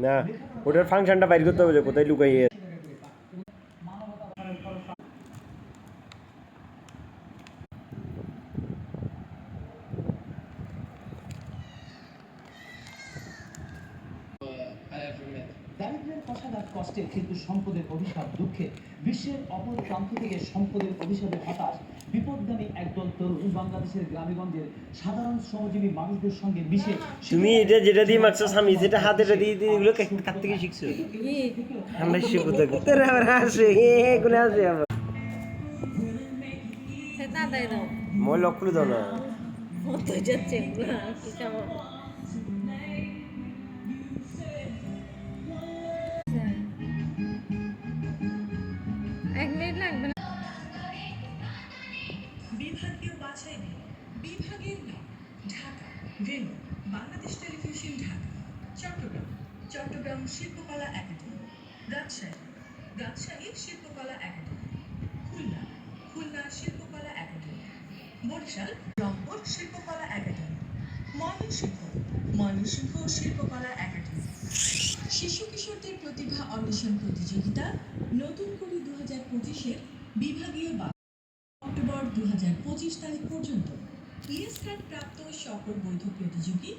না, ওটার ফাংশনটা বাইর করতে হবে, কোথায় লুকাইয়ে। দারিদ্র্যের কষাঘাত কষ্টে কিন্তু সম্পদের অভিশাপ দুঃখে বিশ্বের অপর প্রান্ত থেকে সম্পদের অভিশাপে হতাশ বিপদগামী একদল তরুণ বাংলাদেশের গ্রামেগঞ্জের সাধারণ শ্রমজীবী মানুষদের সঙ্গে মিশে। তুমি এটা যেটা দিয়ে মারছো স্বামী, যেটা হাতে দিয়ে দিয়ে এগুলো কার থেকে শিখছো? আমরা শিখবো তো তোর আবার হাসে এগুলো আসে আবার মই লক করে দাও না। যাচ্ছে এক মিনিট লাগবে না। বিভাগীয় বাছাই বিভাগের নাম ঢাকা রেনু বাংলাদেশ টেলিভিশন ঢাকা চট্টগ্রাম চট্টগ্রাম শিল্পকলা একাডেমি রাজশাহী রাজশাহী শিল্পকলা একাডেমি খুলনা খুলনা শিল্পকলা একাডেমি বরিশাল রংপুর শিল্পকলা একাডেমি ময়মনসিংহ ময়মনসিংহ শিল্পকলা একাডেমি শিশু কিশোরদের প্রতিভা অন্বেষণ প্রতিযোগিতা নতুন করে 2025-এর বিভাগীয় অক্টোবর 2025 তারিখ পর্যন্ত পুরস্কার প্রাপ্ত সকল বৈধ প্রতিযোগী